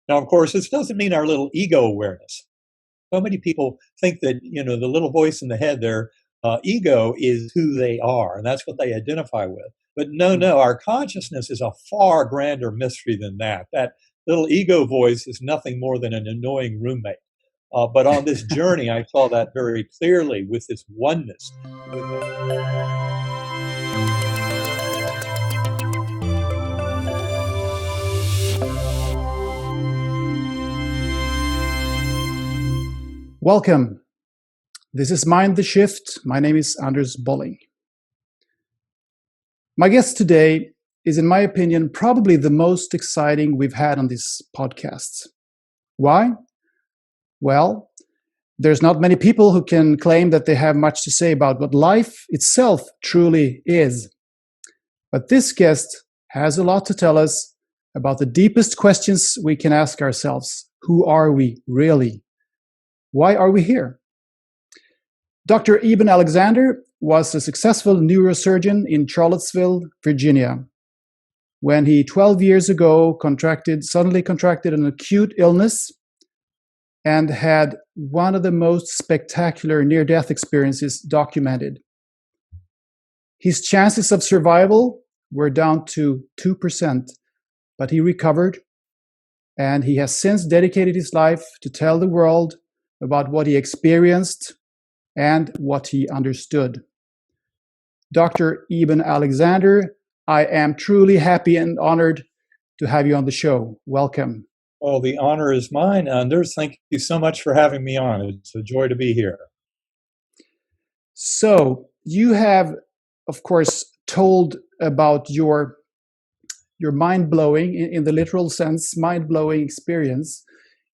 Now, of course, this doesn't mean our little ego awareness. So many people think that, the little voice in the head, their ego is who they are, and that's what they identify with. But no, no, our consciousness is a far grander mystery than that. That little ego voice is nothing more than an annoying roommate. But on this journey, I saw that very clearly with this oneness. Welcome. This is Mind the Shift. My name is Anders Bolling. My guest today is, in my opinion, probably the most exciting we've had on this podcast. Why? Well, there's not many people who can claim that they have much to say about what life itself truly is. But this guest has a lot to tell us about the deepest questions we can ask ourselves. Who are we really? Why are we here? Dr. Eben Alexander was a successful neurosurgeon in Charlottesville, Virginia. When he 12 years ago suddenly contracted an acute illness and had one of the most spectacular near-death experiences documented. His chances of survival were down to 2%, but he recovered, and he has since dedicated his life to tell the world about what he experienced and what he understood. Dr. Eben Alexander, I am truly happy and honored to have you on the show. Welcome. Well, the honor is mine, Anders. Thank you so much for having me on. It's a joy to be here. So, you have, of course, told about your mind-blowing, in the literal sense, mind-blowing experience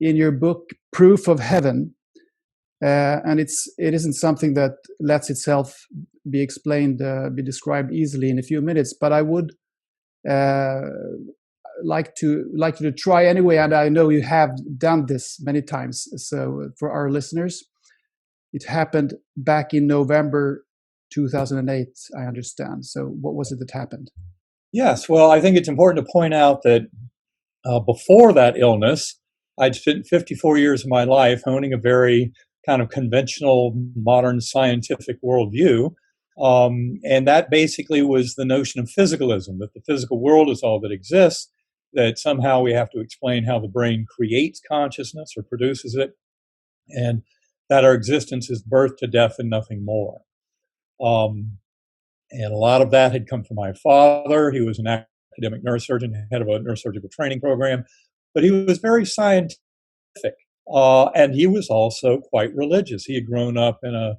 in your book, Proof of Heaven. And it isn't something that lets itself be explained, be described easily in a few minutes. But I would like you to try anyway, and I know you have done this many times. So for our listeners, it happened back in November 2008, I understand. So what was it that happened? Yes, well, I think it's important to point out that before that illness, I'd spent 54 years of my life honing a very kind of conventional modern scientific worldview. And that basically was the notion of physicalism, that the physical world is all that exists, that somehow we have to explain how the brain creates consciousness or produces it, and that our existence is birth to death and nothing more. And a lot of that had come from my father. He was an academic neurosurgeon, head of a neurosurgical training program, but he was very scientific. And he was also quite religious. He had grown up in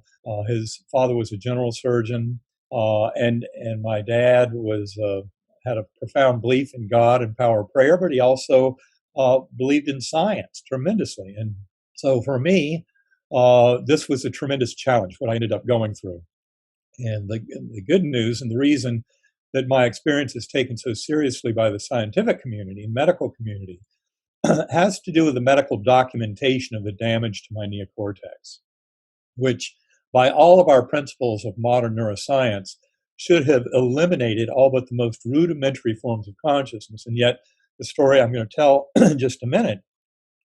his father was a general surgeon, and my dad had a profound belief in God and power of prayer, but he also believed in science tremendously. And so for me, this was a tremendous challenge, what I ended up going through. And the good news, and the reason that my experience is taken so seriously by the scientific community and medical community, has to do with the medical documentation of the damage to my neocortex, which by all of our principles of modern neuroscience should have eliminated all but the most rudimentary forms of consciousness. And yet the story I'm going to tell in just a minute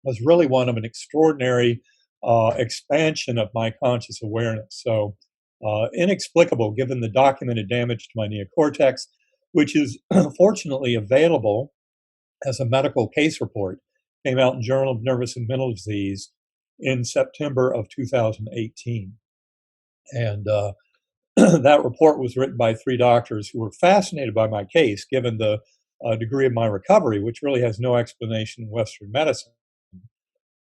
was really one of an extraordinary expansion of my conscious awareness. So inexplicable given the documented damage to my neocortex, which is fortunately available as a medical case report, came out in Journal of Nervous and Mental Disease in September of 2018. And that report was written by 3 doctors who were fascinated by my case, given the degree of my recovery, which really has no explanation in Western medicine.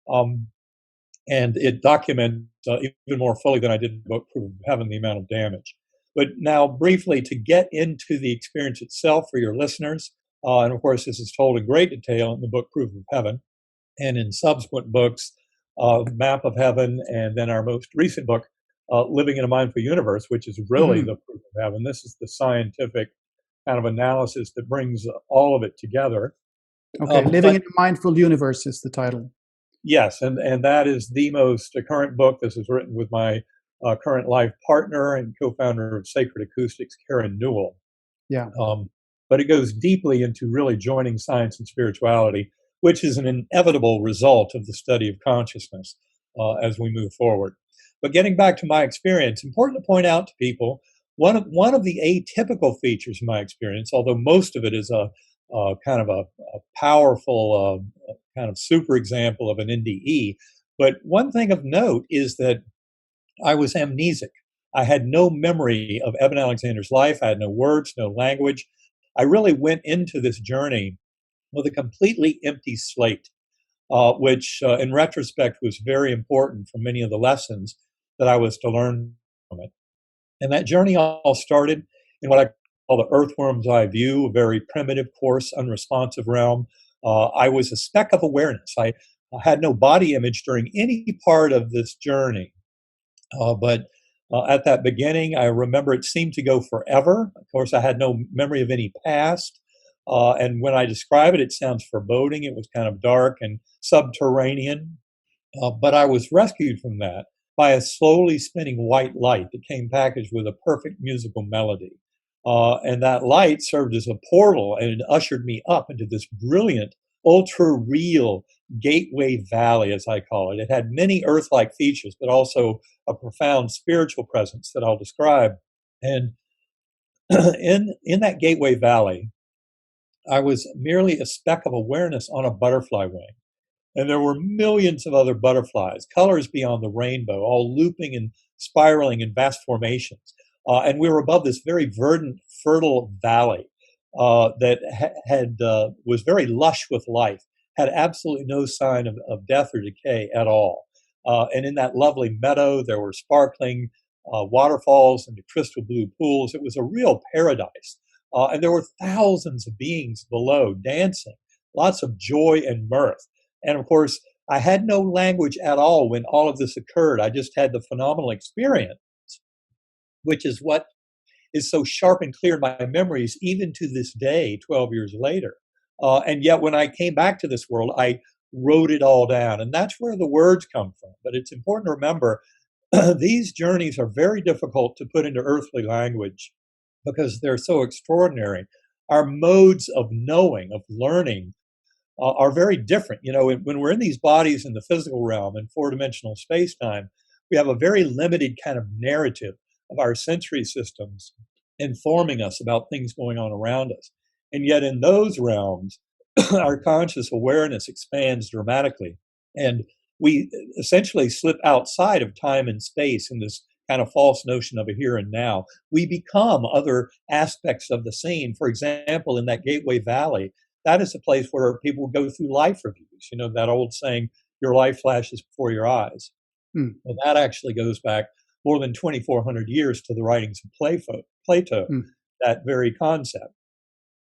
And it documents even more fully than I did in the book, Proof of Heaven, the amount of damage. But now, briefly, to get into the experience itself for your listeners, and of course, this is told in great detail in the book Proof of Heaven, and in subsequent books, Map of Heaven, and then our most recent book, Living in a Mindful Universe, which is really the Proof of Heaven. This is the scientific kind of analysis that brings all of it together. Okay, Living in a Mindful Universe is the title. Yes, and that is the most current book. This is written with my current life partner and co-founder of Sacred Acoustics, Karen Newell. Yeah. But it goes deeply into really joining science and spirituality which is an inevitable result of the study of consciousness as we move forward. But getting back to my experience, important to point out to people, one of the atypical features of my experience, although most of it is a kind of a powerful kind of super example of an NDE, but one thing of note is that I was amnesic. I had no memory of Eben Alexander's life. I had no words, no language. I really went into this journey with a completely empty slate, which in retrospect was very important for many of the lessons that I was to learn from it. And that journey all started in what I call the earthworm's eye view, a very primitive, coarse, unresponsive realm. I was a speck of awareness. I had no body image during any part of this journey. But at that beginning, I remember it seemed to go forever. Of course, I had no memory of any past. And when I describe it, it sounds foreboding. It was kind of dark and subterranean. But I was rescued from that by a slowly spinning white light that came packaged with a perfect musical melody. And that light served as a portal and it ushered me up into this brilliant, ultra real gateway valley, as I call it. It had many earth like features, but also a profound spiritual presence that I'll describe. And in that gateway valley, I was merely a speck of awareness on a butterfly wing. And there were millions of other butterflies, colors beyond the rainbow, all looping and spiraling in vast formations. And we were above this very verdant, fertile valley that was very lush with life, had absolutely no sign of death or decay at all. And in that lovely meadow, there were sparkling waterfalls and crystal blue pools. It was a real paradise. And there were thousands of beings below dancing, lots of joy and mirth. And of course, I had no language at all when all of this occurred. I just had the phenomenal experience, which is what is so sharp and clear in my memories, even to this day, 12 years later. And yet, when I came back to this world, I wrote it all down. And that's where the words come from. But it's important to remember these journeys are very difficult to put into earthly language because they're so extraordinary. Our modes of knowing, of learning, are very different. You know, when we're in these bodies in the physical realm in four-dimensional space-time, we have a very limited kind of narrative of our sensory systems informing us about things going on around us. And yet in those realms, our conscious awareness expands dramatically. And we essentially slip outside of time and space in this kind of false notion of a here and now. We become other aspects of the scene. For example, in that Gateway Valley, that is a place where people go through life reviews. You know, that old saying, your life flashes before your eyes. Mm. Well, that actually goes back more than 2,400 years to the writings of Plato, Mm. that very concept.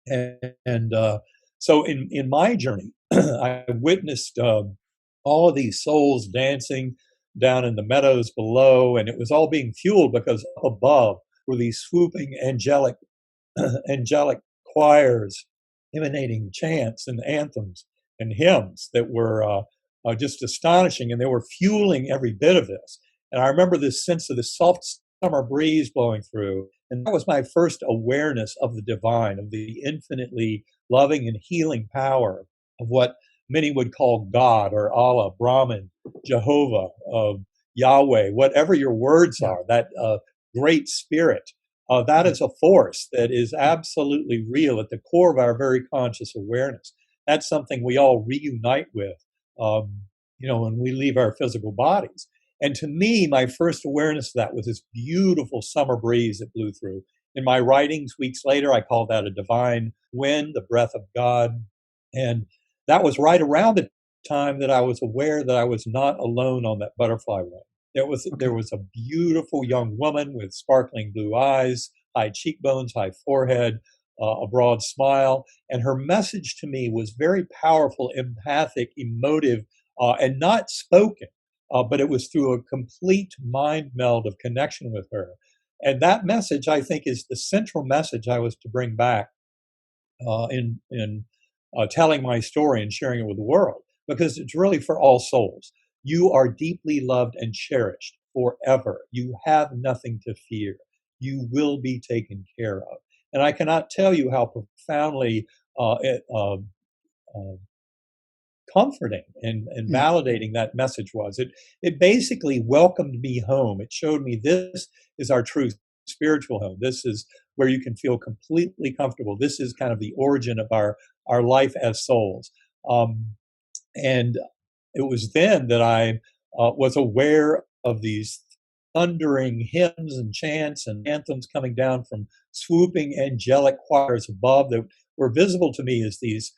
And so in my journey, I witnessed all of these souls dancing down in the meadows below, and it was all being fueled because up above were these swooping angelic choirs emanating chants and anthems and hymns that were just astonishing, and they were fueling every bit of this. And I remember this sense of the soft summer breeze blowing through, and that was my first awareness of the divine, of the infinitely loving and healing power of what many would call God or Allah, Brahman, Jehovah, Yahweh, whatever your words are, that great spirit. That is a force that is absolutely real at the core of our very conscious awareness. That's something we all reunite with, when we leave our physical bodies. And to me, my first awareness of that was this beautiful summer breeze that blew through. In my writings, weeks later, I call that a divine wind, the breath of God. And that was right around the time that I was aware that I was not alone on that butterfly wing. There was a beautiful young woman with sparkling blue eyes, high cheekbones, high forehead, a broad smile, and her message to me was very powerful, empathic, emotive, and not spoken, but it was through a complete mind meld of connection with her. And that message, I think, is the central message I was to bring back in telling my story and sharing it with the world, because it's really for all souls. You are deeply loved and cherished forever. You have nothing to fear. You will be taken care of. And I cannot tell you how profoundly it comforting and validating that message was. It basically welcomed me home. It showed me this is our true spiritual home. This is where you can feel completely comfortable. This is kind of the origin of our life as souls. And it was then that I was aware of these thundering hymns and chants and anthems coming down from swooping angelic choirs above that were visible to me as these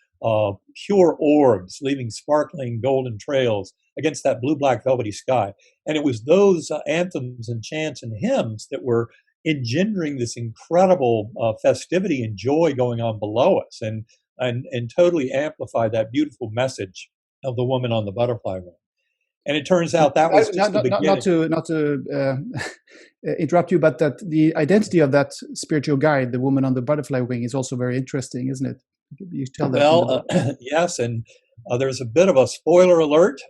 pure orbs leaving sparkling golden trails against that blue-black velvety sky. And it was those anthems and chants and hymns that were engendering this incredible festivity and joy going on below us, and totally amplified that beautiful message of the woman on the butterfly wing. And it turns out that was just the beginning. Not to interrupt you, but that the identity of that spiritual guide, the woman on the butterfly wing, is also very interesting, isn't it? You tell that. Well, yes, and there's a bit of a spoiler alert.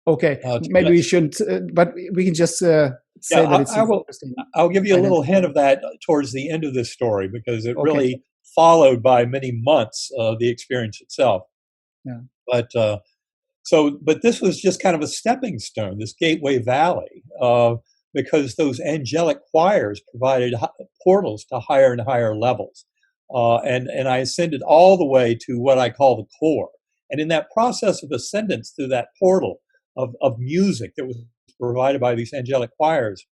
Okay, maybe we shouldn't, but we can just say that it's interesting. I'll give you a little hint of that towards the end of this story, because it really followed by many months of the experience itself. Yeah. But this was just kind of a stepping stone, this Gateway Valley, because those angelic choirs provided portals to higher and higher levels. And I ascended all the way to what I call the core. And in that process of ascendance through that portal of music that was provided by these angelic choirs,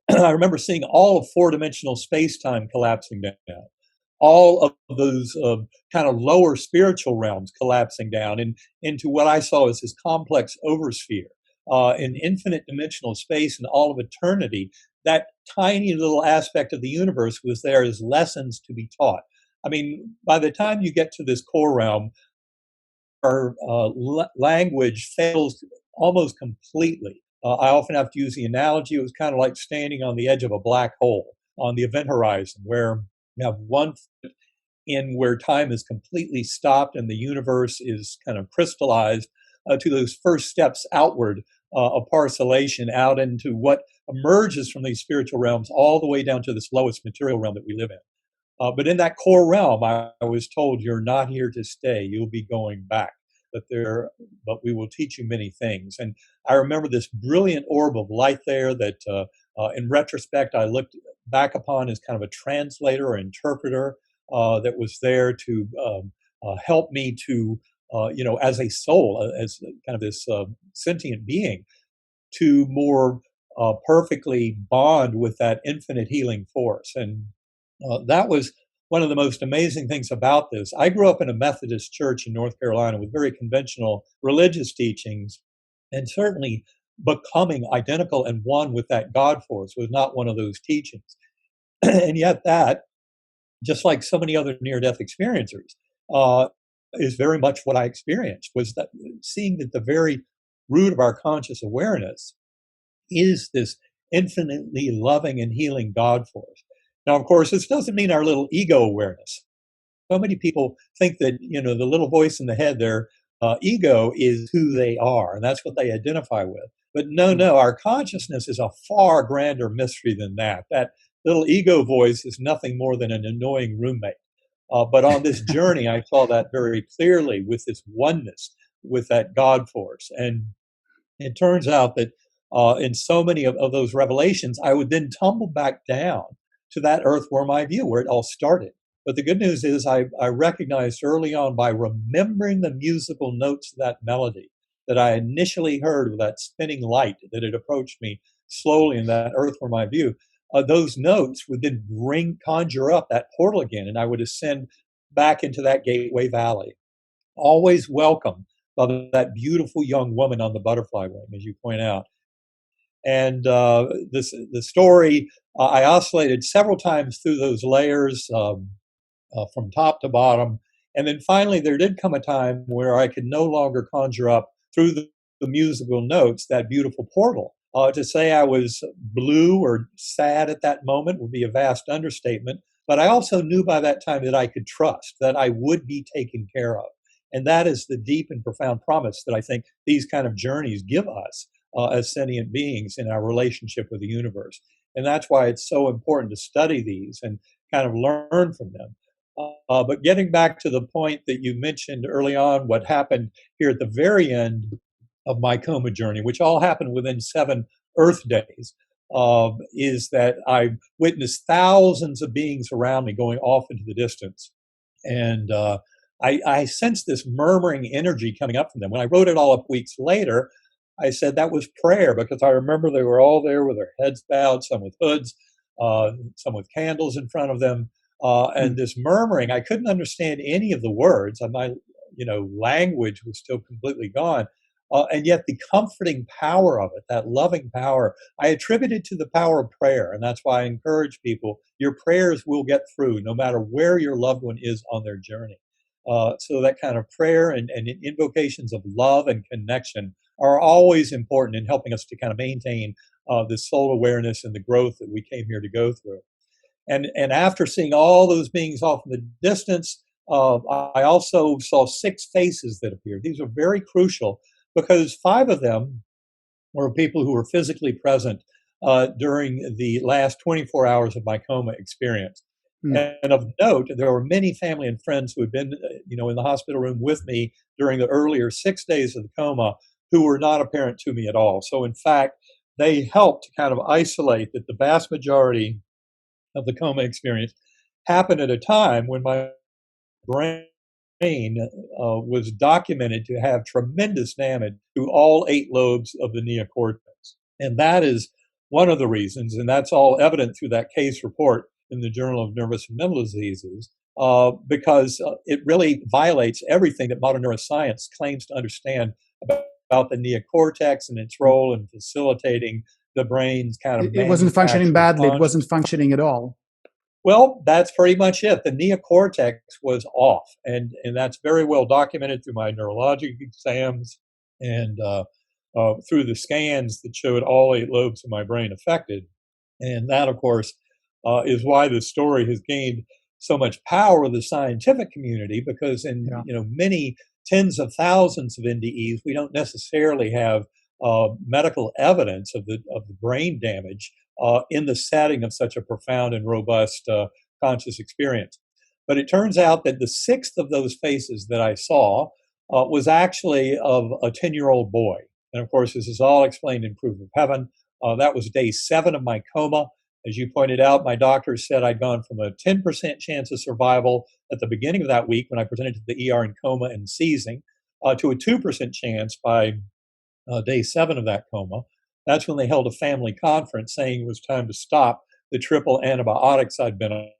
I remember seeing all of four-dimensional space-time collapsing down, all of those kind of lower spiritual realms collapsing down into what I saw as this complex oversphere in infinite dimensional space and all of eternity. That tiny little aspect of the universe was there as lessons to be taught. I mean, by the time you get to this core realm, our language fails almost completely. I often have to use the analogy. It was kind of like standing on the edge of a black hole on the event horizon, where you have one foot in where time is completely stopped and the universe is kind of crystallized to those first steps outward of parcellation out into what emerges from these spiritual realms all the way down to this lowest material realm that we live in. But in that core realm, I was told, you're not here to stay. You'll be going back. But we will teach you many things. And I remember this brilliant orb of light there that, in retrospect, I looked back upon as kind of a translator or interpreter that was there to help me to, as a soul, as kind of this sentient being, to more perfectly bond with that infinite healing force. And that was one of the most amazing things about this. I grew up in a Methodist church in North Carolina with very conventional religious teachings, and certainly becoming identical and one with that God force was not one of those teachings. And yet that, just like so many other near-death experiencers, is very much what I experienced, was that seeing that the very root of our conscious awareness is this infinitely loving and healing God force. Now, of course, this doesn't mean our little ego awareness. So many people think that, the little voice in the head, their ego is who they are, and that's what they identify with. But no, our consciousness is a far grander mystery than that. That little ego voice is nothing more than an annoying roommate. But on this journey, I saw that very clearly with this oneness with that God force. And it turns out that in so many of those revelations, I would then tumble back down to that earthworm eye view where it all started. But the good news is I recognized early on, by remembering the musical notes of that melody that I initially heard with that spinning light that had approached me slowly in that earthworm eye view, those notes would then conjure up that portal again, and I would ascend back into that Gateway Valley. Always welcome by that beautiful young woman on the butterfly wing, as you point out. And the story, I oscillated several times through those layers from top to bottom. And then finally, there did come a time where I could no longer conjure up through the musical notes that beautiful portal. To say I was blue or sad at that moment would be a vast understatement. But I also knew by that time that I could trust, that I would be taken care of. And that is the deep and profound promise that I think these kind of journeys give us as sentient beings in our relationship with the universe. And that's why it's so important to study these and kind of learn from them. But getting back to the point that you mentioned early on, what happened here at the very end of my coma journey, which all happened within 7 Earth days, is that I witnessed thousands of beings around me going off into the distance. And I sensed this murmuring energy coming up from them. When I wrote it all up weeks later, I said that was prayer because I remember they were all there with their heads bowed, some with hoods, some with candles in front of them. And Mm. this murmuring, I couldn't understand any of the words. My, language was still completely gone. And yet the comforting power of it, that loving power, I attribute it to the power of prayer. And that's why I encourage people, your prayers will get through no matter where your loved one is on their journey. So that kind of prayer and invocations of love and connection are always important in helping us to kind of maintain the soul awareness and the growth that we came here to go through. And after seeing all those beings off in the distance, I also saw 6 faces that appeared. These are very crucial because 5 of them were people who were physically present during the last 24 hours of my coma experience. Mm. And of note, there were many family and friends who had been, in the hospital room with me during the earlier 6 days of the coma who were not apparent to me at all. So, in fact, they helped to kind of isolate that the vast majority of the coma experience happened at a time when my brain was documented to have tremendous damage to all 8 lobes of the neocortex. And that is one of the reasons, and that's all evident through that case report in the Journal of Nervous and Mental Diseases, because it really violates everything that modern neuroscience claims to understand about the neocortex and its role in facilitating the brain's kind of It wasn't functioning manufacture of badly. It consciousness. wasn't functioning at all. Well, that's pretty much it. The neocortex was off, and that's very well documented through my neurologic exams and through the scans that showed all 8 lobes of my brain affected. And that, of course, is why this story has gained so much power with the scientific community because in Yeah. many tens of thousands of NDEs, we don't necessarily have medical evidence of the brain damage in the setting of such a profound and robust conscious experience. But it turns out that the 6th of those faces that I saw was actually of a 10-year-old boy. And of course, this is all explained in Proof of Heaven. That was day 7 of my coma. As you pointed out, my doctors said I'd gone from a 10% chance of survival at the beginning of that week when I presented to the ER in coma and seizing, to a 2% chance by day 7 of that coma. That's when they held a family conference saying it was time to stop the triple antibiotics I'd been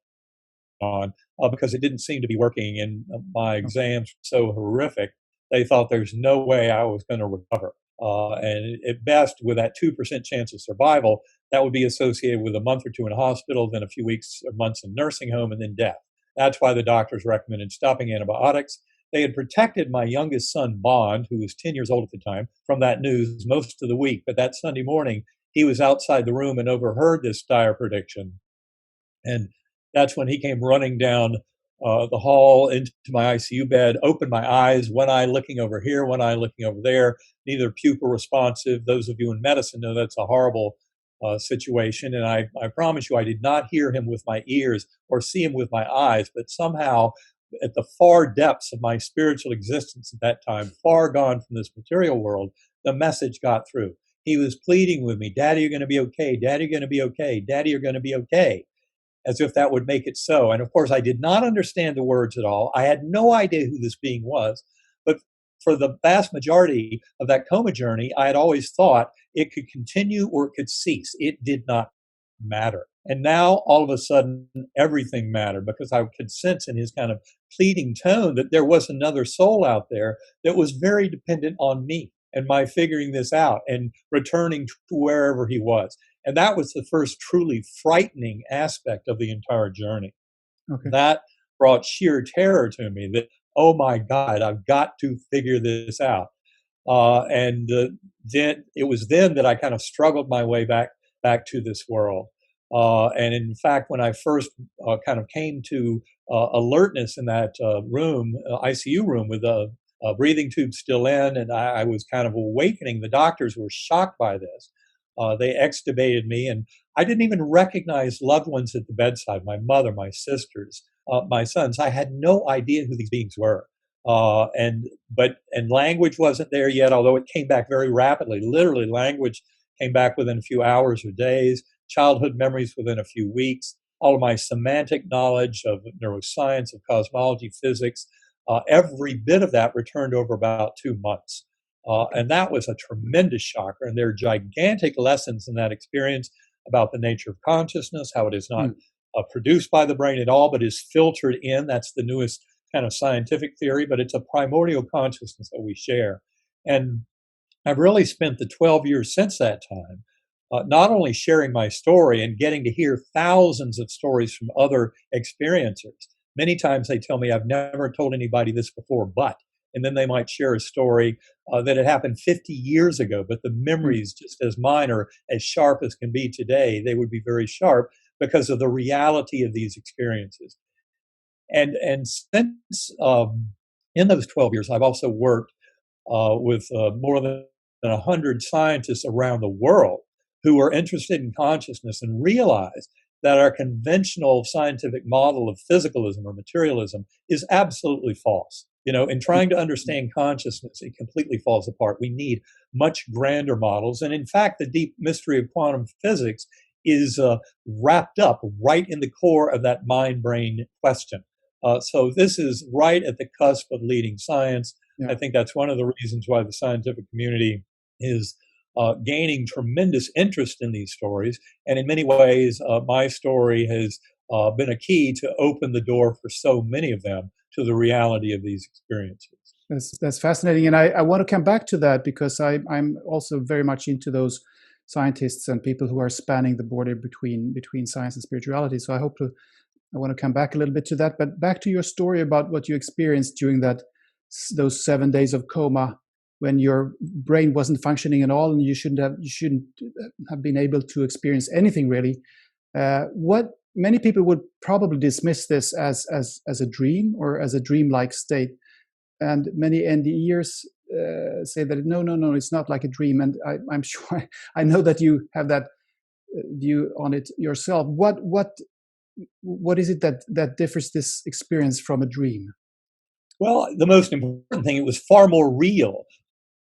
on because it didn't seem to be working. And my Okay. exams were so horrific, they thought there's no way I was going to recover. And at best, with that 2% chance of survival, that would be associated with a month or 2 in a hospital, then a few weeks or months in nursing home, and then death. That's why the doctors recommended stopping antibiotics. They had protected my youngest son, Bond, who was 10 years old at the time, from that news most of the week. But that Sunday morning, he was outside the room and overheard this dire prediction. And that's when he came running down the hall into my ICU bed, opened my eyes, one eye looking over here, one eye looking over there, neither pupil responsive. Those of you in medicine know that's a horrible situation. And I promise you, I did not hear him with my ears or see him with my eyes, but somehow at the far depths of my spiritual existence at that time, far gone from this material world, the message got through. He was pleading with me, Daddy, you're going to be okay. Daddy, you're going to be okay. Daddy, you're going to be okay, as if that would make it so. And of course, I did not understand the words at all. I had no idea who this being was. But for the vast majority of that coma journey, I had always thought it could continue or it could cease. It did not matter. And now, all of a sudden, everything mattered because I could sense in his kind of pleading tone that there was another soul out there that was very dependent on me and my figuring this out and returning to wherever he was. And that was the first truly frightening aspect of the entire journey. Okay. That brought sheer terror to me that, oh my God, I've got to figure this out. And then it was then that I kind of struggled my way back to this world. And in fact, when I first kind of came to alertness in that room, ICU room, with a breathing tube still in, and I was kind of awakening, the doctors were shocked by this. They extubated me, and I didn't even recognize loved ones at the bedside, my mother, my sisters. my sons, I had no idea who these beings were. And language wasn't there yet, although it came back very rapidly. Literally, language came back within a few hours or days, childhood memories within a few weeks, all of my semantic knowledge of neuroscience, of cosmology, physics, every bit of that returned over about 2 months. And that was a tremendous shocker. And there are gigantic lessons in that experience about the nature of consciousness, how it is not produced by the brain at all, but is filtered in. That's the newest kind of scientific theory, but it's a primordial consciousness that we share. And I've really spent the 12 years since that time not only sharing my story and getting to hear thousands of stories from other experiencers. Many times they tell me, I've never told anybody this before, but, and then they might share a story that had happened 50 years ago, but the memories, just as mine, are as sharp as can be today. They would be very sharp because of the reality of these experiences. And since in those 12 years, I've also worked with more than 100 scientists around the world who are interested in consciousness and realize that our conventional scientific model of physicalism or materialism is absolutely false. You know, in trying to understand consciousness, it completely falls apart. We need much grander models. And in fact, the deep mystery of quantum physics is wrapped up right in the core of that mind-brain question. So this is right at the cusp of leading science. Yeah. I think that's one of the reasons why the scientific community is gaining tremendous interest in these stories. And in many ways, my story has been a key to open the door for so many of them to the reality of these experiences. That's fascinating. And I want to come back to that because I'm also very much into those scientists and people who are spanning the border between science and spirituality. So I want to come back a little bit to that. But back to your story about what you experienced during those 7 days of coma, when your brain wasn't functioning at all, and you shouldn't have been able to experience anything really. What many people would probably dismiss this as a dream or as a dreamlike state, and many NDEers say that no, it's not like a dream. And I'm sure I know that you have that view on it yourself. What is it that differs this experience from a dream? Well, the most important thing, it was far more real.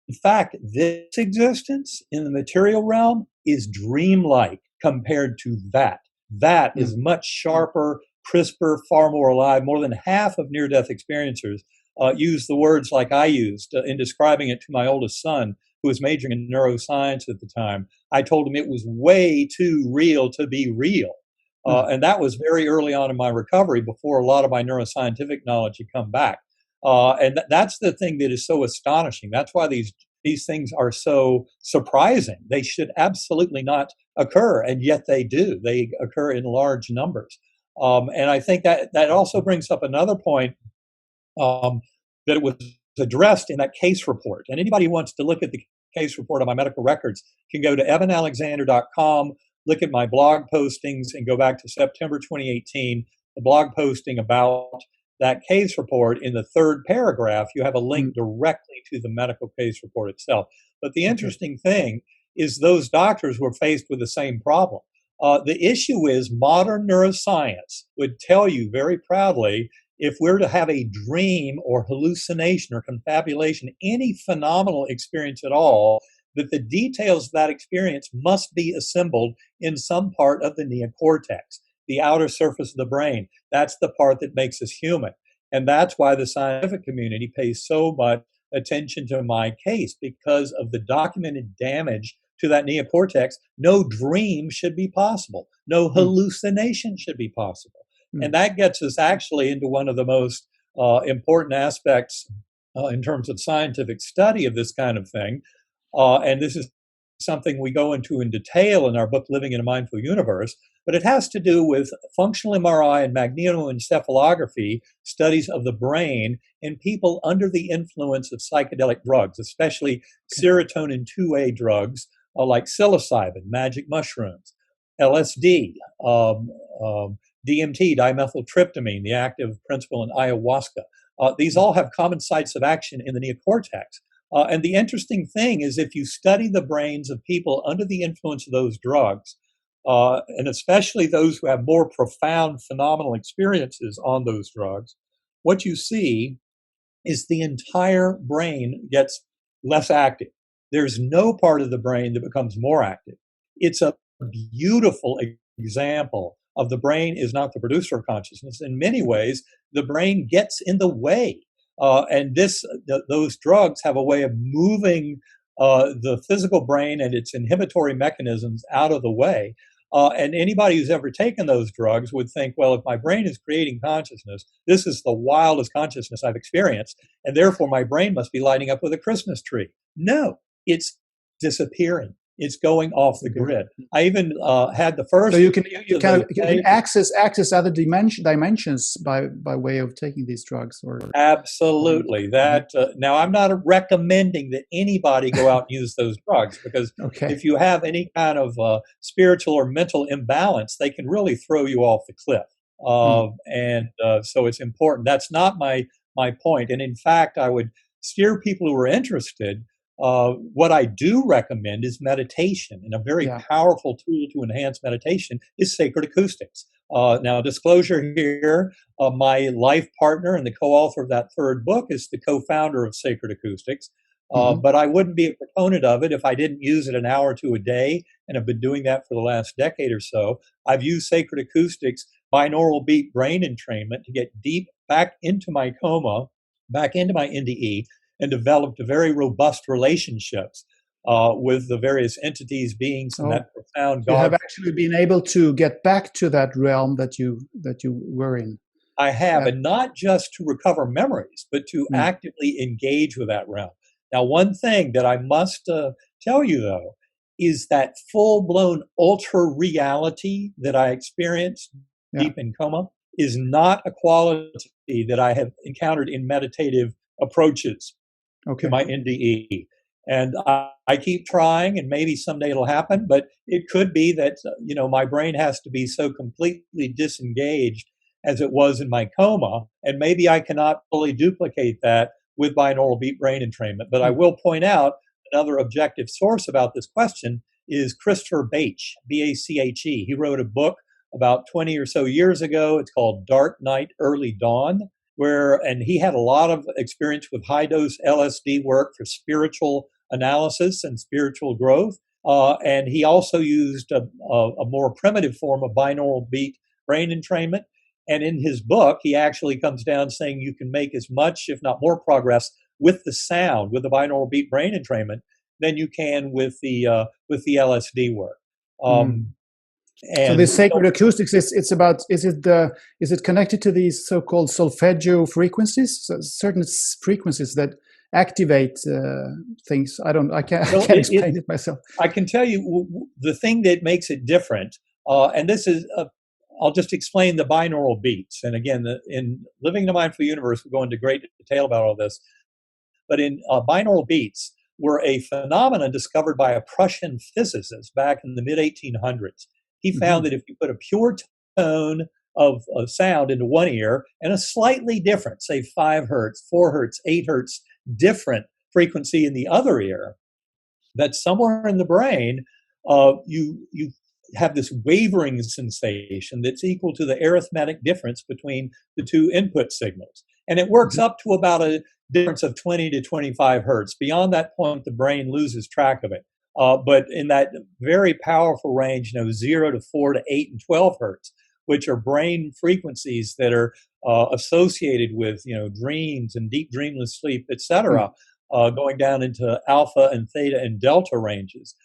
In fact, this existence in the material realm is dreamlike compared to that. That is much sharper, crisper, far more alive. More than half of near-death experiencers use the words like I used in describing it to my oldest son, who was majoring in neuroscience at the time. I told him it was way too real to be real. And that was very early on in my recovery, before a lot of my neuroscientific knowledge had come back. And that's the thing that is so astonishing. That's why these things are so surprising. They should absolutely not occur, and yet they do. They occur in large numbers. And I think that also brings up another point that it was addressed in that case report. And anybody who wants to look at the case report on my medical records can go to ebenalexander.com, look at my blog postings, and go back to September 2018, the blog posting about that case report. In the third paragraph, you have a link directly to the medical case report itself. But the interesting thing is those doctors were faced with the same problem. The issue is modern neuroscience would tell you very proudly, if we're to have a dream or hallucination or confabulation, any phenomenal experience at all, that the details of that experience must be assembled in some part of the neocortex, the outer surface of the brain. That's the part that makes us human. And that's why the scientific community pays so much attention to my case, because of the documented damage to that neocortex. No dream should be possible. No hallucination should be possible. And that gets us actually into one of the most important aspects in terms of scientific study of this kind of thing. And this is something we go into in detail in our book, Living in a Mindful Universe, but it has to do with functional MRI and magnetoencephalography studies of the brain in people under the influence of psychedelic drugs, especially serotonin 2A drugs like psilocybin, magic mushrooms, LSD, DMT, dimethyltryptamine, the active principle in ayahuasca. These all have common sites of action in the neocortex. And the interesting thing is, if you study the brains of people under the influence of those drugs, and especially those who have more profound phenomenal experiences on those drugs, what you see is the entire brain gets less active. There's no part of the brain that becomes more active. It's a beautiful example of the brain is not the producer of consciousness. In many ways, the brain gets in the way. Those drugs have a way of moving the physical brain and its inhibitory mechanisms out of the way. And anybody who's ever taken those drugs would think, well, if my brain is creating consciousness, this is the wildest consciousness I've experienced, and therefore my brain must be lighting up with a Christmas tree. No, it's disappearing. It's going off the grid. I even had the first. So you can access other dimensions by way of taking these drugs, or absolutely that. Now, I'm not recommending that anybody go out and use those drugs, because if you have any kind of spiritual or mental imbalance, they can really throw you off the cliff. So it's important. That's not my point. And in fact, I would steer people who are interested. What I do recommend is meditation, and a very powerful tool to enhance meditation is sacred acoustics. Now, disclosure here, my life partner and the co-author of that third book is the co-founder of Sacred Acoustics. But I wouldn't be a proponent of it if I didn't use it an hour or two a day, and I've been doing that for the last decade or so. I've used Sacred Acoustics binaural beat brain entrainment to get deep back into my coma, back into my NDE, and developed very robust relationships with the various entities, beings, and that profound God. You have actually been able to get back to that realm that you were in. I have, and not just to recover memories, but to actively engage with that realm. Now, one thing that I must tell you, though, is that full-blown ultra reality that I experienced deep in coma is not a quality that I have encountered in meditative approaches to my NDE. And I keep trying, and maybe someday it'll happen, but it could be that, my brain has to be so completely disengaged as it was in my coma, and maybe I cannot fully duplicate that with binaural beat brain entrainment. But I will point out another objective source about this question is Christopher Bache, B-A-C-H-E. He wrote a book about 20 or so years ago. It's called Dark Night, Early Dawn, and he had a lot of experience with high-dose LSD work for spiritual analysis and spiritual growth. And he also used a more primitive form of binaural beat brain entrainment. And in his book, he actually comes down saying you can make as much, if not more, progress with the sound, with the binaural beat brain entrainment, than you can with the LSD work. So this sacred acoustics is it connected to these so-called solfeggio frequencies, certain frequencies that activate things? I can't explain it myself. I can tell you the thing that makes it different, and this is I'll just explain the binaural beats. And again, in Living in a Mindful Universe, we go into great detail about all this. But in binaural beats were a phenomenon discovered by a Prussian physicist back in the mid-1800s. He found that if you put a pure tone of sound into one ear and a slightly different, say 5 hertz, 4 hertz, 8 hertz, different frequency in the other ear, that somewhere in the brain, you have this wavering sensation that's equal to the arithmetic difference between the two input signals. And it works up to about a difference of 20 to 25 hertz. Beyond that point, the brain loses track of it. But in that very powerful range, 0 to 4 to 8 and 12 hertz, which are brain frequencies that are associated with, dreams and deep dreamless sleep, etc., going down into alpha and theta and delta ranges.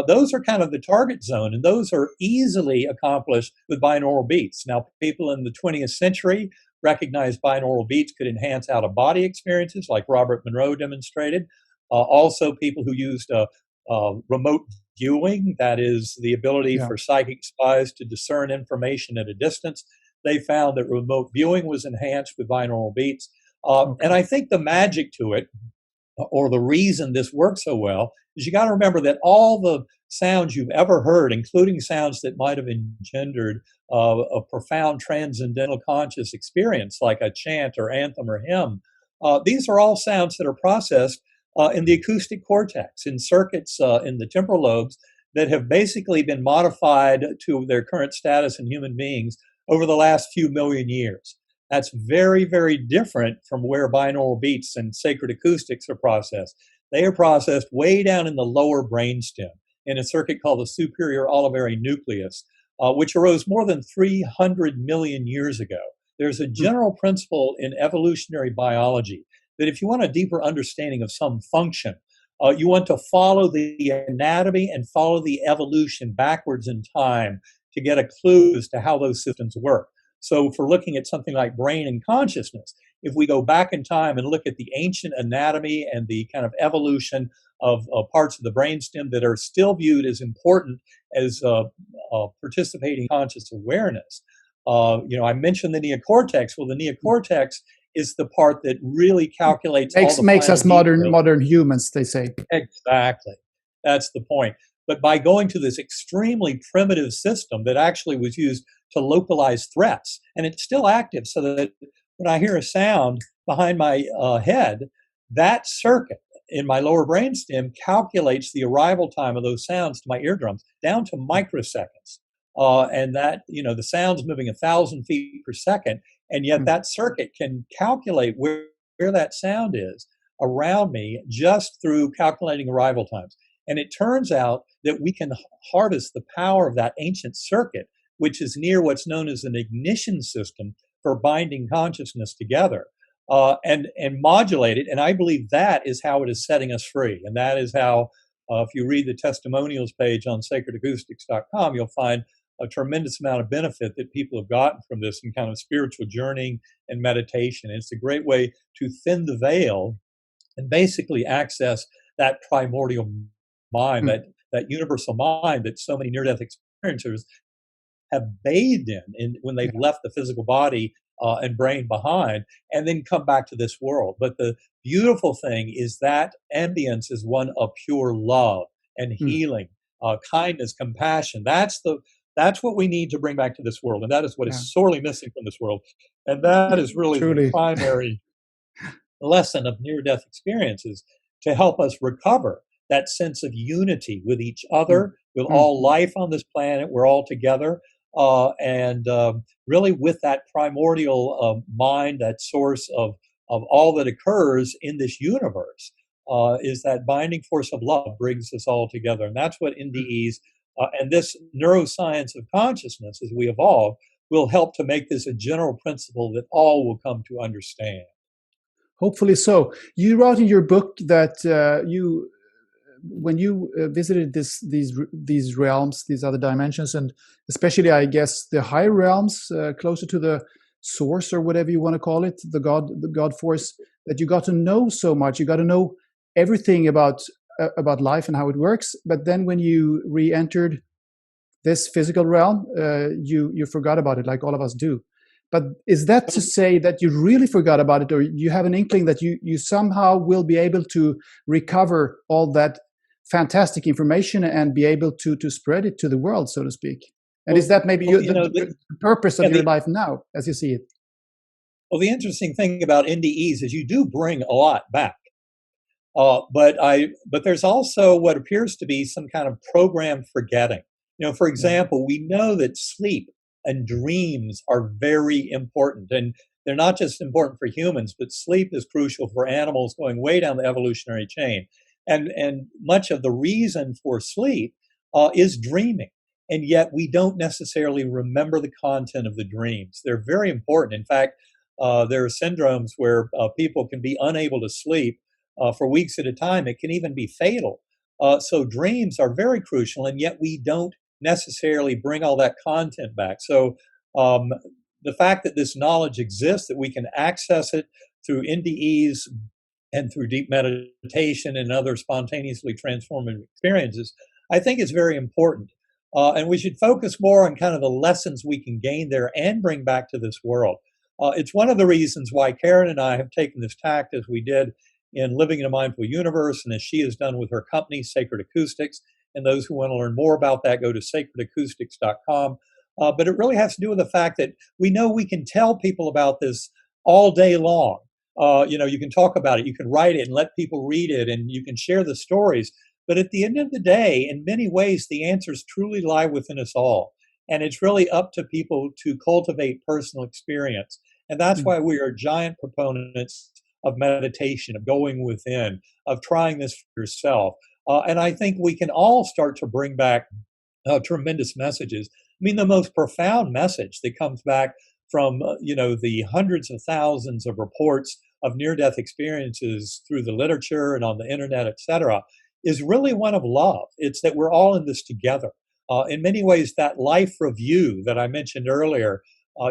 Those are kind of the target zone, and those are easily accomplished with binaural beats. Now, people in the 20th century recognized binaural beats could enhance out-of-body experiences, like Robert Monroe demonstrated. Also, people who used remote viewing, that is the ability for psychic spies to discern information at a distance, they found that remote viewing was enhanced with binaural beats. And I think the magic to it, or the reason this works so well, is you got to remember that all the sounds you've ever heard, including sounds that might have engendered a profound transcendental conscious experience, like a chant or anthem or hymn, these are all sounds that are processed in the acoustic cortex, in circuits in the temporal lobes that have basically been modified to their current status in human beings over the last few million years. That's very, very different from where binaural beats and sacred acoustics are processed. They are processed way down in the lower brainstem in a circuit called the superior olivary nucleus, which arose more than 300 million years ago. There's a general principle in evolutionary biology that if you want a deeper understanding of some function, you want to follow the anatomy and follow the evolution backwards in time to get a clue as to how those systems work. So, for looking at something like brain and consciousness, if we go back in time and look at the ancient anatomy and the kind of evolution of parts of the brainstem that are still viewed as important as participating conscious awareness, I mentioned the neocortex. Well, the neocortex is the part that really calculates all the makes final us modern details. modern humans, they say. Exactly. That's the point. But by going to this extremely primitive system that actually was used to localize threats, and it's still active, so that when I hear a sound behind my head, that circuit in my lower brainstem calculates the arrival time of those sounds to my eardrums down to microseconds. And that, the sound's moving 1,000 feet per second, and yet that circuit can calculate where that sound is around me just through calculating arrival times. And it turns out that we can harness the power of that ancient circuit, which is near what's known as an ignition system for binding consciousness together, and modulate it. And I believe that is how it is setting us free. And that is how, if you read the testimonials page on sacredacoustics.com, you'll find a tremendous amount of benefit that people have gotten from this in kind of spiritual journeying and meditation. And it's a great way to thin the veil and basically access that primordial mind, that universal mind that so many near-death experiencers have bathed in when they've left the physical body and brain behind, and then come back to this world. But the beautiful thing is that ambience is one of pure love and healing, kindness, compassion. That's what we need to bring back to this world, and that is what is sorely missing from this world. And that is really the primary lesson of near-death experiences, to help us recover that sense of unity with each other, with all life on this planet. We're all together. And really with that primordial mind, that source of all that occurs in this universe, is that binding force of love brings us all together. And that's what NDEs and this neuroscience of consciousness, as we evolve, will help to make this a general principle that all will come to understand. Hopefully so. You wrote in your book that when you visited these realms, these other dimensions, and especially, I guess, the higher realms, closer to the source, or whatever you want to call it, the God force, that you got to know so much. You got to know everything about life and how it works. But then when you re-entered this physical realm, you forgot about it, like all of us do. But is that to say that you really forgot about it, or you have an inkling that you somehow will be able to recover all that fantastic information and be able to spread it to the world, so to speak? And is that maybe the purpose of your life now, as you see it? Well, the interesting thing about NDEs is you do bring a lot back. But there's also what appears to be some kind of programmed forgetting. For example, we know that sleep and dreams are very important. And they're not just important for humans, but sleep is crucial for animals going way down the evolutionary chain. And much of the reason for sleep is dreaming. And yet we don't necessarily remember the content of the dreams. They're very important. In fact, there are syndromes where people can be unable to sleep for weeks at a time. It can even be fatal. So dreams are very crucial, and yet we don't necessarily bring all that content back. So the fact that this knowledge exists, that we can access it through NDEs and through deep meditation and other spontaneously transformative experiences, I think is very important. And we should focus more on kind of the lessons we can gain there and bring back to this world. It's one of the reasons why Karen and I have taken this tact as we did in Living in a Mindful Universe, and as she has done with her company, Sacred Acoustics. And those who want to learn more about that, go to sacredacoustics.com. But it really has to do with the fact that we know we can tell people about this all day long. You can talk about it, you can write it and let people read it, and you can share the stories. But at the end of the day, in many ways, the answers truly lie within us all. And it's really up to people to cultivate personal experience. And that's Mm. why we are giant proponents of meditation, of going within, of trying this for yourself. And I think we can all start to bring back tremendous messages. I mean, the most profound message that comes back from the hundreds of thousands of reports of near-death experiences through the literature and on the internet, etc., is really one of love. It's that we're all in this together. In many ways, that life review that I mentioned earlier,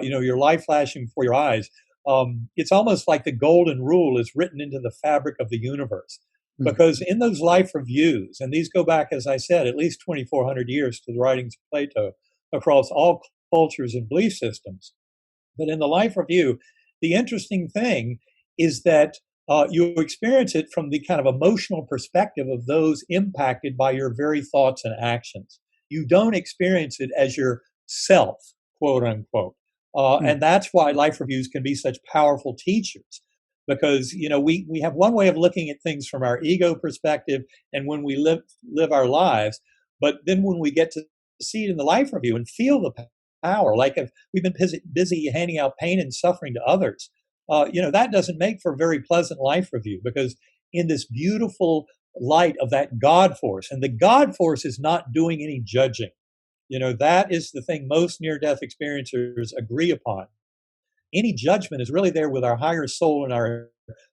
your life flashing before your eyes, it's almost like the golden rule is written into the fabric of the universe. Mm. Because in those life reviews, and these go back, as I said, at least 2,400 years to the writings of Plato across all cultures and belief systems. But in the life review, the interesting thing is that you experience it from the kind of emotional perspective of those impacted by your very thoughts and actions. You don't experience it as yourself, quote unquote. Mm. And that's why life reviews can be such powerful teachers because we have one way of looking at things from our ego perspective and when we live our lives, but then when we get to see it in the life review and feel the power, like if we've been busy handing out pain and suffering to others, that doesn't make for a very pleasant life review because in this beautiful light of that God force, and the God force is not doing any judging. That is the thing most near death experiencers agree upon. Any judgment is really there with our higher soul and our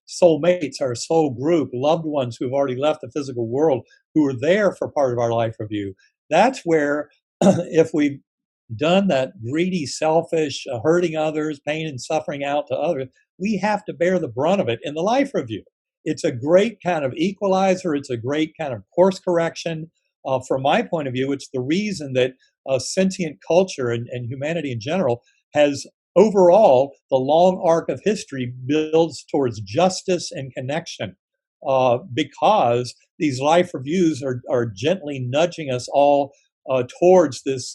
soul mates, our soul group, loved ones who have already left the physical world, who are there for part of our life review. That's where, if we've done that greedy, selfish, hurting others, pain and suffering out to others, we have to bear the brunt of it in the life review. It's a great kind of equalizer. It's a great kind of course correction. From my point of view, it's the reason that sentient culture and humanity in general has overall, the long arc of history builds towards justice and connection because these life reviews are gently nudging us all towards this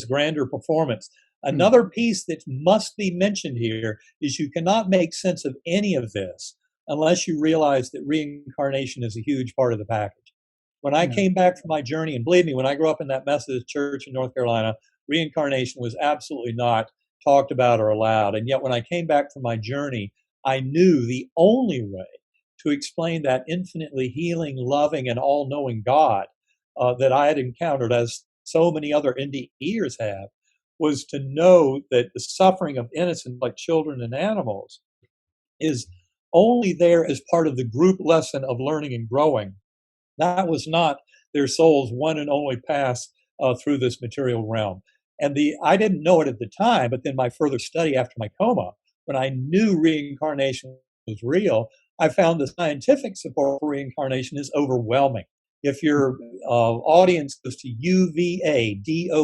grander performance. Mm. Another piece that must be mentioned here is you cannot make sense of any of this unless you realize that reincarnation is a huge part of the package. When I Yeah. came back from my journey, and believe me, when I grew up in that Methodist church in North Carolina, reincarnation was absolutely not talked about or allowed. And yet, when I came back from my journey, I knew the only way to explain that infinitely healing, loving, and all knowing God that I had encountered, as so many other NDEers have, was to know that the suffering of innocents like children and animals is only there as part of the group lesson of learning and growing. That was not their soul's one and only pass through this material realm. And I didn't know it at the time, but then my further study after my coma, when I knew reincarnation was real, I found the scientific support for reincarnation is overwhelming. If your audience goes to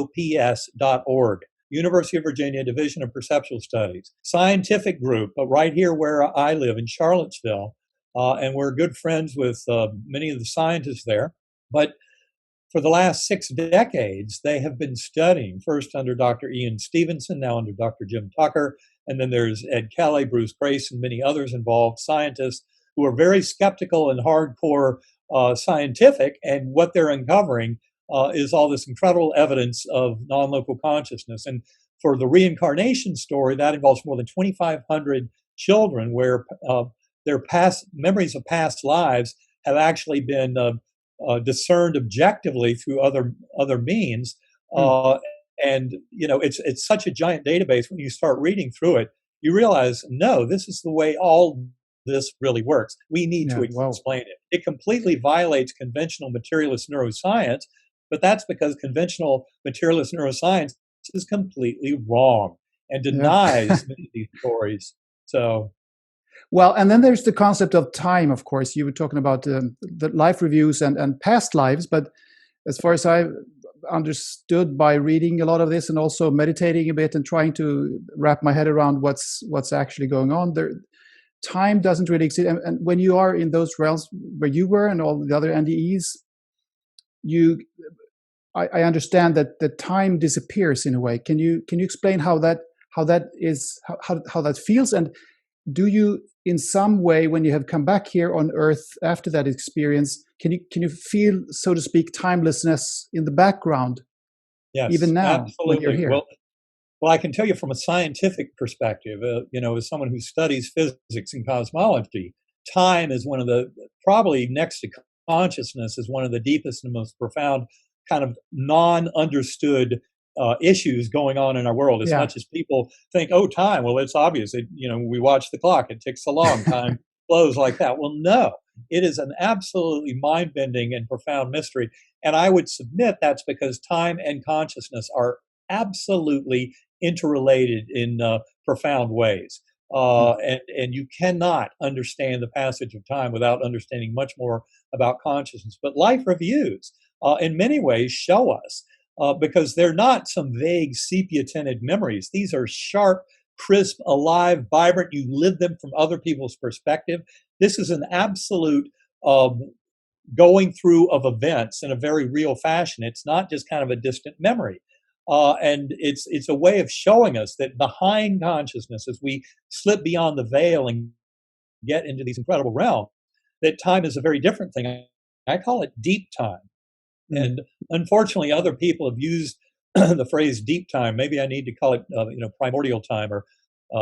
uvadops.org, University of Virginia Division of Perceptual Studies, scientific group, but right here where I live in Charlottesville, and we're good friends with many of the scientists there. But for the last 6 decades, they have been studying, first under Dr. Ian Stevenson, now under Dr. Jim Tucker, and then there's Ed Kelly, Bruce Grace, and many others involved, scientists who are very skeptical and hardcore scientific, and what they're uncovering is all this incredible evidence of non-local consciousness. And for the reincarnation story, that involves more than 2,500 children where their past memories of past lives have actually been discerned objectively through other means. Mm. And it's such a giant database. When you start reading through it, you realize, no, this is the way all this really works. We need to Yeah. Wow. explain it. It completely violates conventional materialist neuroscience, but that's because conventional materialist neuroscience is completely wrong and Yeah. denies many of these stories. So Well, and then there's the concept of time, of course. You were talking about the life reviews and past lives, but as far as I understood by reading a lot of this and also meditating a bit and trying to wrap my head around what's actually going on, there, time doesn't really exist. And when you are in those realms where you were and all the other NDEs, I understand that the time disappears in a way. Can you explain how that is, how that feels, and do you in some way, when you have come back here on Earth after that experience, can you feel, so to speak, timelessness in the background Yes, even now when you're absolutely. here? Well, I can tell you from a scientific perspective, as someone who studies physics and cosmology, time is one of the, probably next to consciousness, is one of the deepest and most profound kind of non-understood issues going on in our world. As Yeah. much as people think, oh, time, well, it's obvious. We watch the clock, it ticks along, time flows like that. Well, no, it is an absolutely mind-bending and profound mystery. And I would submit that's because time and consciousness are absolutely interrelated in profound ways. Mm. And you cannot understand the passage of time without understanding much more about consciousness. But life reviews, in many ways, show us, because they're not some vague sepia tinted memories. These are sharp, crisp, alive, vibrant. You live them from other people's perspective. This is an absolute going through of events in a very real fashion. It's not just kind of a distant memory. And it's a way of showing us that behind consciousness, as we slip beyond the veil and get into these incredible realms, that time is a very different thing. I call it deep time. Mm. And unfortunately, other people have used the phrase deep time. Maybe I need to call it, primordial time or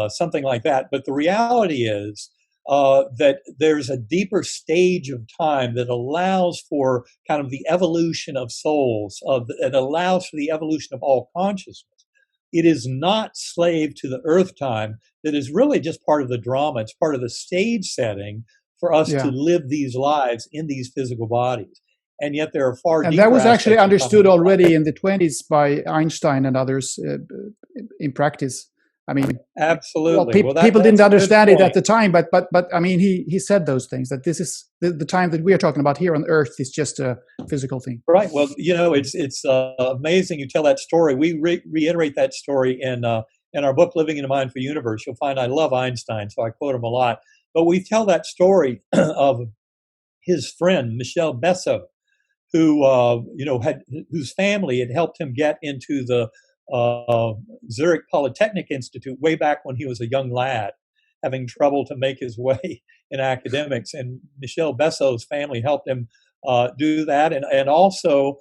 something like that. But the reality is that there's a deeper stage of time that allows for kind of the evolution of souls, it allows for the evolution of all consciousness. It is not slave to the earth time. That is really just part of the drama. It's part of the stage setting for us to Yeah. live these lives in these physical bodies. And yet there are far And that deeper was actually aspects of understood time. already in the 20s by Einstein and others in practice. I mean, well, Absolutely. Well, people that's didn't a good understand it at point. the time, but I mean, he said those things, that this is the time that we are talking about here on Earth is just a physical thing. Right. Well, it's amazing you tell that story. We reiterate that story in our book, Living in a Mindful Universe. You'll find I love Einstein, so I quote him a lot. But we tell that story of his friend Michel Besso, who had whose family had helped him get into the Zurich Polytechnic Institute way back when he was a young lad, having trouble to make his way in academics. And Michel Besso's family helped him do that, and also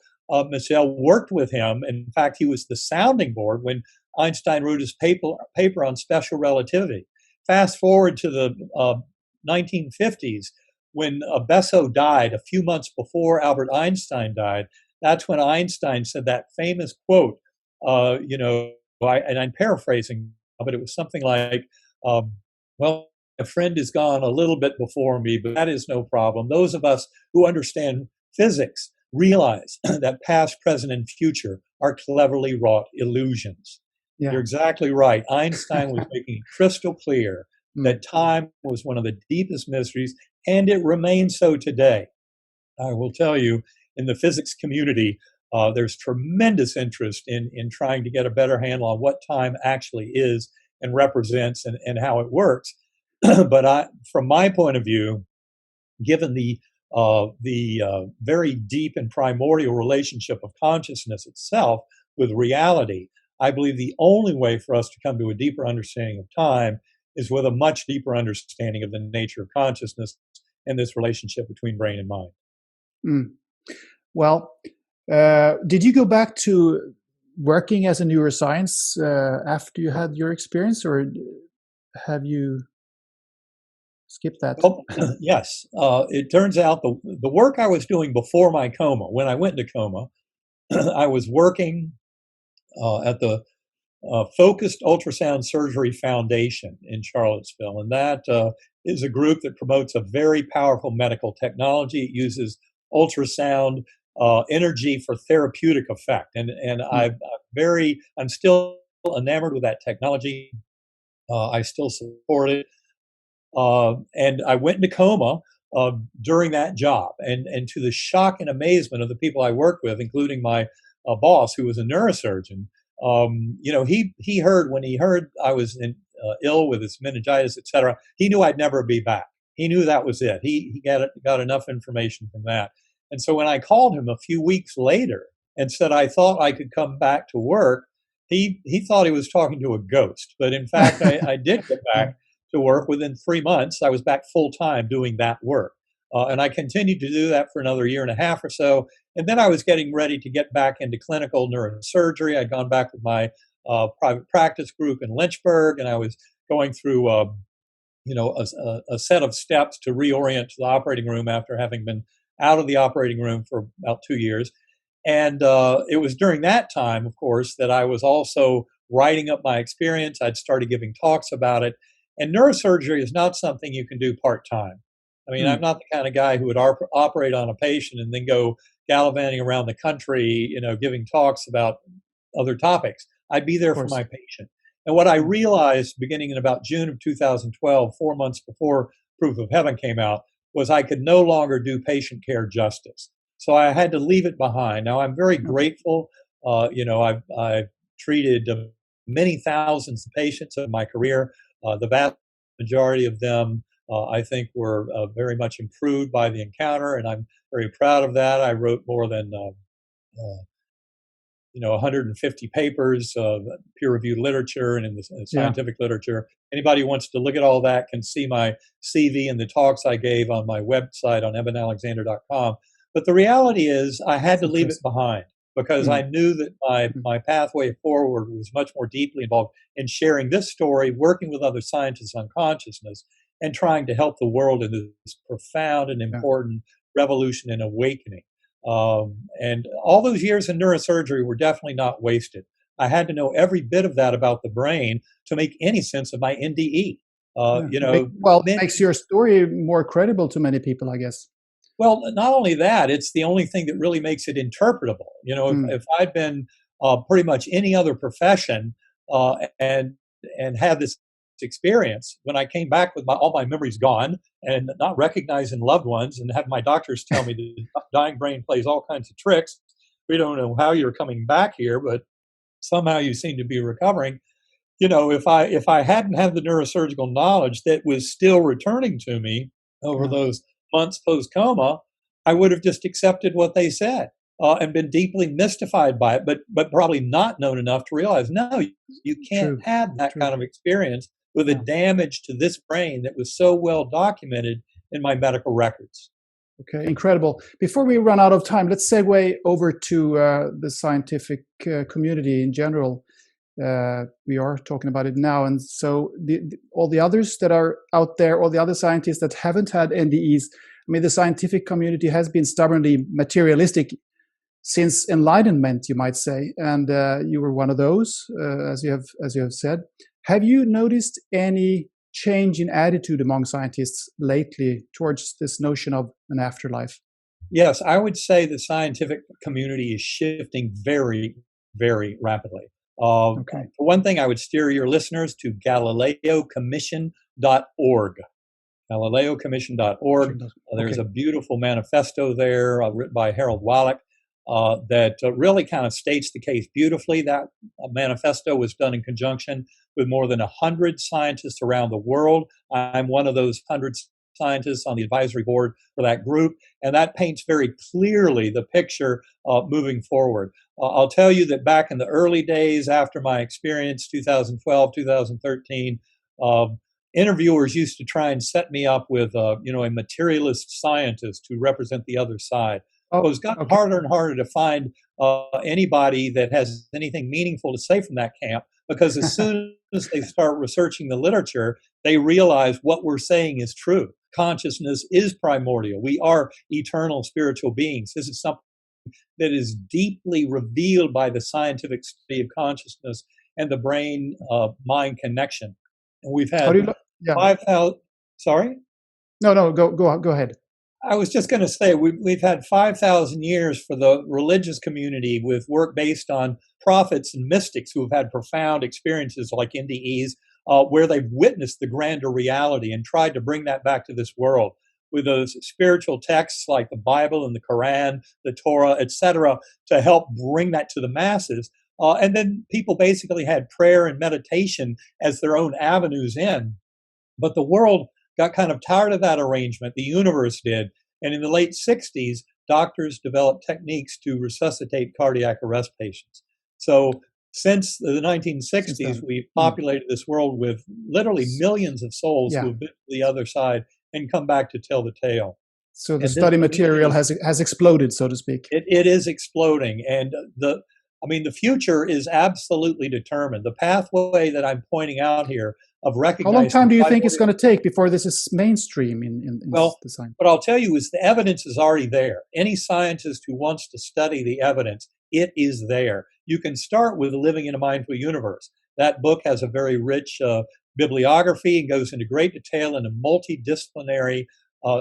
Michel worked with him. In fact, he was the sounding board when Einstein wrote his paper on special relativity. Fast forward to the 1950s, when Besso died a few months before Albert Einstein died. That's when Einstein said that famous quote, and I'm paraphrasing, but it was something like, well, a friend is gone a little bit before me, but that is no problem. Those of us who understand physics realize that past, present, and future are cleverly wrought illusions. Yeah. You're exactly right. Einstein was making it crystal clear Mm. that time was one of the deepest mysteries, and it remains so today. I will tell you, in the physics community, there's tremendous interest in trying to get a better handle on what time actually is and represents, and how it works. But from my point of view, given the very deep and primordial relationship of consciousness itself with reality, I believe the only way for us to come to a deeper understanding of time is with a much deeper understanding of the nature of consciousness and this relationship between brain and mind. Mm. Well, did you go back to working as a neuroscience after you had your experience, or have you skipped that? Well, yes. It turns out the work I was doing before my coma, when I went into coma, I was working at the Focused Ultrasound Surgery Foundation in Charlottesville. And that is a group that promotes a very powerful medical technology. It uses ultrasound energy for therapeutic effect. And I'm still enamored with that technology. I still support it. And I went into coma during that job. And to the shock and amazement of the people I worked with, including my boss, who was a neurosurgeon, he heard, when he heard I was ill with this meningitis, et cetera, he knew I'd never be back. He knew that was it. He got enough information from that. And so when I called him a few weeks later and said I thought I could come back to work, he thought he was talking to a ghost. But in fact, I did get back to work within 3 months. I was back full time doing that work. And I continued to do that for another year and a half or so. And then I was getting ready to get back into clinical neurosurgery. I'd gone back with my private practice group in Lynchburg, and I was going through a set of steps to reorient to the operating room after having been out of the operating room for about 2 years. And it was during that time, of course, that I was also writing up my experience. I'd started giving talks about it. And neurosurgery is not something you can do part time. I mean, I'm Mm, not the kind of guy who would operate on a patient and then go gallivanting around the country, giving talks about other topics. I'd be of there for course. my patient. And what I Mm, realized beginning in about June of 2012, 4 months before Proof of Heaven came out, was I could no longer do patient care justice. So I had to leave it behind. Now I'm very okay. grateful. I've treated many thousands of patients in my career. The vast majority of them, I think, were very much improved by the encounter, and I'm very proud of that. I wrote more than 150 papers, peer-reviewed literature, and in the Yeah. scientific literature. Anybody who wants to look at all that can see my CV and the talks I gave on my website on ebenalexander.com. But the reality is, I had That's to leave it impressive. behind because I Mm, knew that my mm, my pathway forward was much more deeply involved in sharing this story, working with other scientists on consciousness, and trying to help the world in this profound and yeah. important revolution and awakening. And all those years in neurosurgery were definitely not wasted. I had to know every bit of that about the brain to make any sense of my NDE. Yeah. Well, it makes Many, your story more credible to many people, I guess. well, not only that, it's the only thing that really makes it interpretable. Mm, If I'd been pretty much any other profession and had this experience, when I came back with all my memories gone and not recognizing loved ones, and have my doctors tell me the dying brain plays all kinds of tricks. We don't know how you're coming back here, but somehow you seem to be recovering. If I hadn't had the neurosurgical knowledge that was still returning to me over yeah. those months post coma, I would have just accepted what they said and been deeply mystified by it, but probably not known enough to realize no, you can't True. have that True. kind of experience with a Yeah. damage to this brain that was so well documented in my medical records. Okay. Incredible. Before we run out of time, let's segue over to the scientific community in general. We are talking about it now, and so all the others that are out there, all the other scientists that haven't had NDEs. I mean, the scientific community has been stubbornly materialistic since enlightenment, you might say, and you were one of those, as you have said. Have you noticed any change in attitude among scientists lately towards this notion of an afterlife? Yes, I would say the scientific community is shifting very, very rapidly. Okay. For one thing, I would steer your listeners to GalileoCommission.org. GalileoCommission.org. There's Okay. a beautiful manifesto there written by Harold Wallach that really kind of states the case beautifully. That manifesto was done in conjunction with more than 100 scientists around the world. I'm one of those 100 scientists on the advisory board for that group, and that paints very clearly the picture moving forward. I'll tell you that back in the early days after my experience, 2012, 2013, interviewers used to try and set me up with, a materialist scientist to represent the other side. Well, Oh, it's gotten okay. harder and harder to find anybody that has anything meaningful to say from that camp, because as soon as they start researching the literature, they realize what we're saying is true. Consciousness is primordial. We are eternal spiritual beings. This is something that is deeply revealed by the scientific study of consciousness and the brain mind connection. And we've How do had you? Yeah. 5,000, sorry? No, no. Go ahead. I was just going to say we've had 5,000 years for the religious community with work based on prophets and mystics who have had profound experiences like NDEs, where they've witnessed the grander reality and tried to bring that back to this world with those spiritual texts like the Bible and the Quran, the Torah, etc., to help bring that to the masses. And then people basically had prayer and meditation as their own avenues in. But the world got kind of tired of that arrangement. The universe did. And in the late 60s, doctors developed techniques to resuscitate cardiac arrest patients. So since the Since 1960s, then. we've Mm. populated this world with literally millions of souls who Yeah. have been to the other side and come back to tell the tale. So the And this study to me material is has exploded, so to speak. it is exploding, and the future is absolutely determined. The pathway that I'm pointing out here of How long time recognizing do you think it's primordial going to take before this is mainstream in well, the science? what I'll tell you is the evidence is already there. Any scientist who wants to study the evidence, it is there. You can start with Living in a Mindful Universe. That book has a very rich bibliography and goes into great detail in a multidisciplinary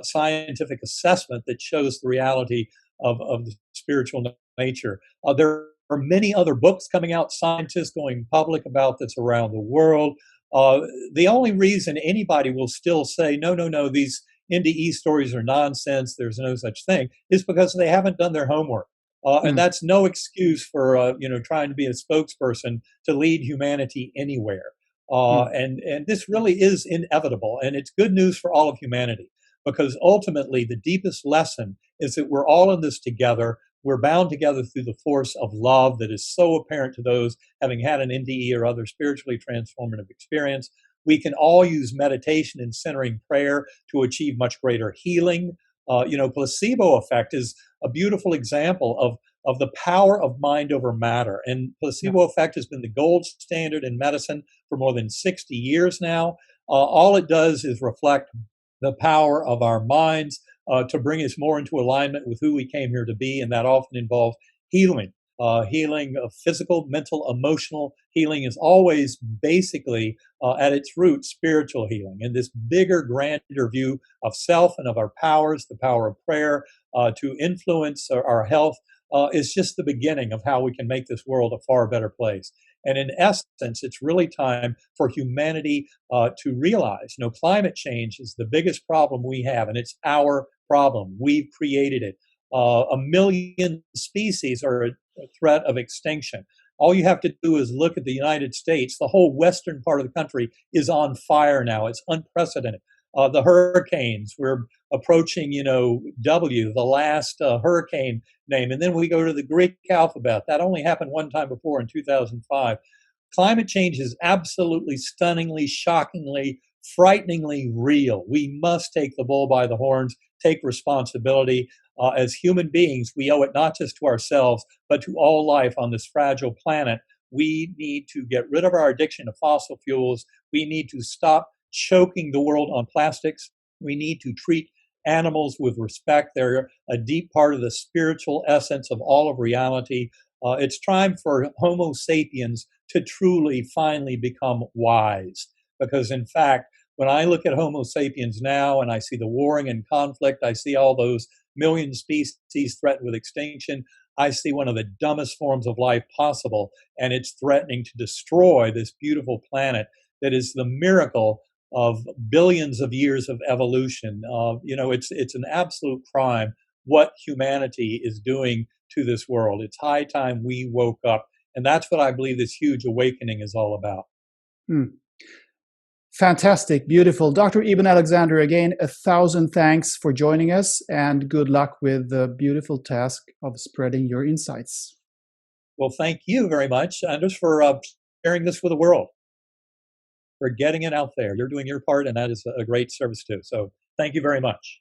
scientific assessment that shows the reality of the spiritual nature. There are many other books coming out, scientists going public about this around the world. Uh, the only reason anybody will still say, no, no, no, these NDE stories are nonsense, there's no such thing, is because they haven't done their homework. And Mm, that's no excuse for trying to be a spokesperson to lead humanity anywhere. mm, And this really is inevitable, and it's good news for all of humanity because ultimately the deepest lesson is that we're all in this together. We're bound together through the force of love that is so apparent to those having had an NDE or other spiritually transformative experience. We can all use meditation and centering prayer to achieve much greater healing. Placebo effect is a beautiful example of the power of mind over matter. And yeah. placebo effect has been the gold standard in medicine for more than 60 years now. All it does is reflect the power of our minds to bring us more into alignment with who we came here to be, and that often involves healing. Healing of physical, mental, emotional healing is always basically at its root spiritual healing. And this bigger, grander view of self and of our powers, the power of prayer to influence our health, is just the beginning of how we can make this world a far better place. And in essence, it's really time for humanity to realize, climate change is the biggest problem we have, and it's our problem. We've created it. 1 million species are a threat of extinction. All you have to do is look at the United States. The whole western part of the country is on fire now. It's unprecedented. The hurricanes, we're approaching, W, the last hurricane name. And then we go to the Greek alphabet. That only happened one time before in 2005. Climate change is absolutely stunningly, shockingly, frighteningly real. We must take the bull by the horns, take responsibility. As human beings, we owe it not just to ourselves, but to all life on this fragile planet. We need to get rid of our addiction to fossil fuels. We need to stop choking the world on plastics. We need to treat animals with respect. They're a deep part of the spiritual essence of all of reality. It's time for Homo sapiens to truly, finally become wise. Because, in fact, when I look at Homo sapiens now and I see the warring and conflict, I see all those million species threatened with extinction, I see one of the dumbest forms of life possible, and it's threatening to destroy this beautiful planet that is the miracle of billions of years of evolution. It's an absolute crime what humanity is doing to this world. It's high time we woke up, and that's what I believe this huge awakening is all about. Mm. Fantastic, beautiful. Dr. Eben Alexander, again, 1,000 thanks for joining us, and good luck with the beautiful task of spreading your insights. Well, thank you very much, Anders, for sharing this with the world, for getting it out there. You're doing your part, and that is a great service too. So thank you very much.